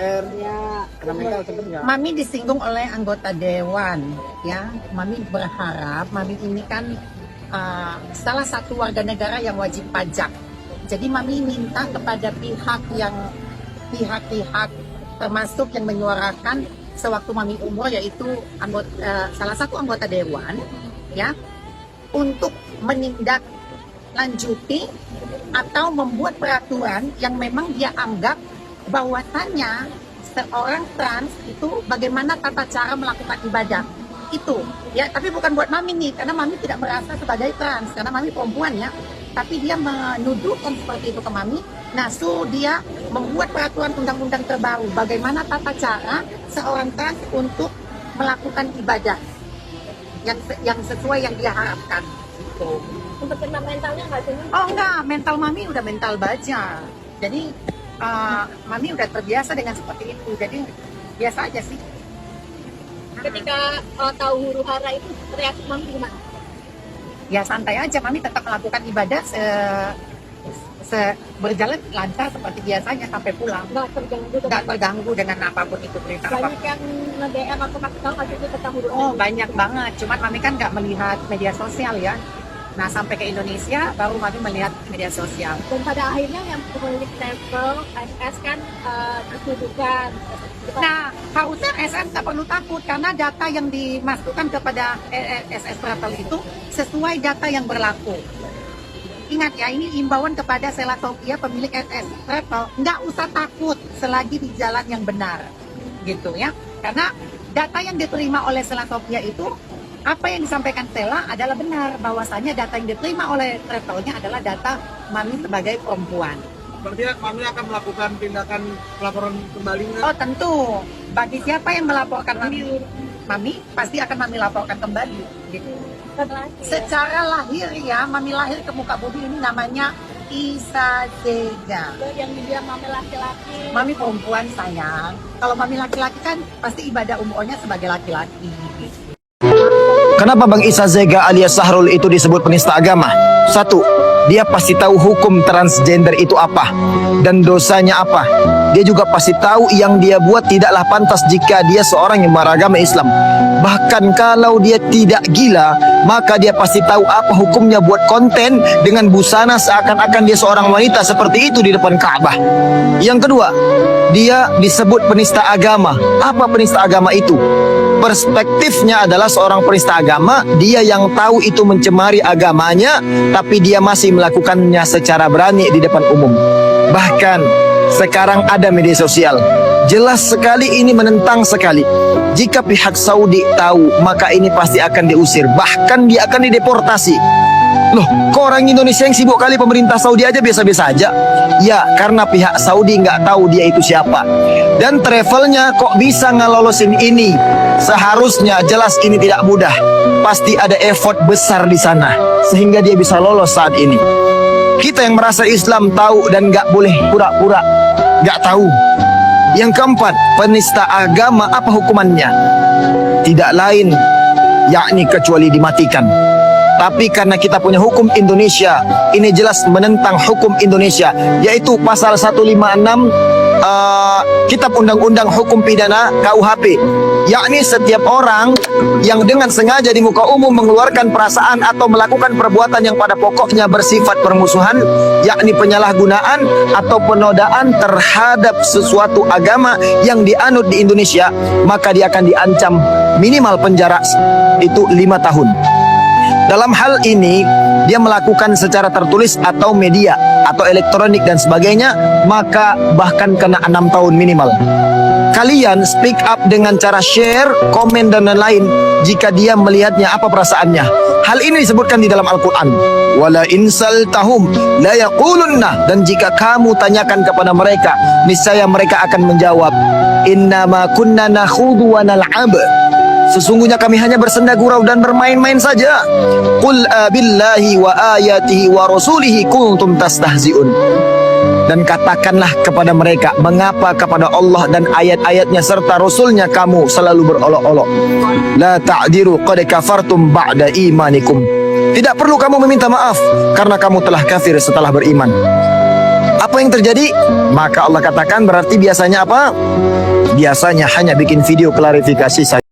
KR kena mental sempet nggak? Mami disinggung oleh anggota dewan, ya. Mami berharap, Mami ini kan salah satu warga negara yang wajib pajak. Jadi Mami minta kepada pihak termasuk yang menyuarakan sewaktu Mami umur, yaitu salah satu anggota dewan, ya, untuk menindaklanjuti atau membuat peraturan yang memang dia anggap bahwasannya seorang trans itu bagaimana tata cara melakukan ibadah itu, ya. Tapi bukan buat Mami nih, karena Mami tidak merasa sebagai trans, karena Mami perempuan, ya. Tapi dia menuduhkan seperti itu ke Mami. Nah, dia membuat peraturan undang-undang terbaru bagaimana tata cara seorang trans untuk melakukan ibadah yang sesuai yang dia harapkan. Gitu. Untuk kena mentalnya nggak sih? Oh enggak, mental Mami udah mental baja. Jadi Mami udah terbiasa dengan seperti itu. Jadi biasa aja sih. Ketika tahu huru hara itu reaksi Mami gimana? Ya santai aja, Mami tetap melakukan ibadah berjalan lancar seperti biasanya sampai pulang. Nggak terganggu dengan apapun itu berita. Banyak yang nge-DM atau kasih tahu nggak sih tentang huru hara? Oh banyak banget, cuman Mami kan nggak melihat media sosial, ya. Nah sampai ke Indonesia baru Mami melihat media sosial. Dan pada akhirnya yang pemilik travel SS kan dituduhkan. Nah harusnya SM tak perlu takut karena data yang dimasukkan kepada SS Travel itu sesuai data yang berlaku. Ingat ya, ini imbauan kepada Selatopia pemilik SS Travel, nggak usah takut selagi di jalan yang benar, gitu ya. Karena data yang diterima oleh Selatopia itu, apa yang disampaikan Stella adalah benar, bahwasanya data yang diterima oleh travelnya adalah data Mami sebagai perempuan. Berarti Mami akan melakukan tindakan pelaporan kembali nggak? Oh tentu, bagi siapa yang melaporkan Mami pasti akan Mami laporkan kembali, gitu. Secara lahir ya, Mami lahir ke muka bumi ini namanya Isa Zega. Yang dibilang Mami laki-laki. Mami perempuan sayang. Kalau Mami laki-laki kan pasti ibadah umurnya sebagai laki-laki. Kenapa Bang Isa Zega alias Sahrul itu disebut penista agama? Satu, dia pasti tahu hukum transgender itu apa dan dosanya apa. Dia juga pasti tahu yang dia buat tidaklah pantas jika dia seorang yang beragama Islam. Bahkan kalau dia tidak gila, maka dia pasti tahu apa hukumnya buat konten dengan busana seakan-akan dia seorang wanita seperti itu di depan Ka'bah. Yang kedua, dia disebut penista agama. Apa penista agama itu? Perspektifnya adalah seorang penista agama, dia yang tahu itu mencemari agamanya, tapi dia masih melakukannya secara berani di depan umum. Bahkan sekarang ada media sosial, jelas sekali ini menentang sekali. Jika pihak Saudi tahu, maka ini pasti akan diusir, bahkan dia akan dideportasi. Loh, kok orang Indonesia yang sibuk kali pemerintah Saudi aja biasa-biasa aja? Ya, karena pihak Saudi nggak tahu dia itu siapa. Dan travelnya kok bisa ngelolosin ini? Seharusnya jelas ini tidak mudah. Pasti ada effort besar di sana, sehingga dia bisa lolos saat ini. Kita yang merasa Islam tahu dan nggak boleh pura-pura nggak tahu. Yang keempat, penista agama apa hukumannya? Tidak lain, yakni kecuali dimatikan. Tapi karena kita punya hukum Indonesia, ini jelas menentang hukum Indonesia, yaitu pasal 156 Kitab Undang-Undang Hukum Pidana KUHP, yakni setiap orang yang dengan sengaja di muka umum mengeluarkan perasaan atau melakukan perbuatan yang pada pokoknya bersifat permusuhan, yakni penyalahgunaan atau penodaan terhadap sesuatu agama yang dianut di Indonesia, maka dia akan diancam minimal penjara itu 5 tahun. Dalam hal ini, dia melakukan secara tertulis atau media atau elektronik dan sebagainya, maka bahkan kena 6 tahun minimal. Kalian speak up dengan cara share, komen dan lain-lain jika dia melihatnya apa perasaannya. Hal ini disebutkan di dalam Al-Quran. Wala insaltahum la yaqulunna, dan jika kamu tanyakan kepada mereka, niscaya mereka akan menjawab, innama kunna nakhudu wa nal'ab, sesungguhnya kami hanya bersenda gurau dan bermain-main saja. Qul abillahi wa ayatihi wa rasulihi kuntum tastahzi'un. Dan katakanlah kepada mereka, mengapa kepada Allah dan ayat-ayatnya serta Rasulnya kamu selalu berolok-olok. La ta'diru qad kafartum ba'da imanikum. Tidak perlu kamu meminta maaf karena kamu telah kafir setelah beriman. Apa yang terjadi? Maka Allah katakan berarti biasanya apa? Biasanya hanya bikin video klarifikasi saja.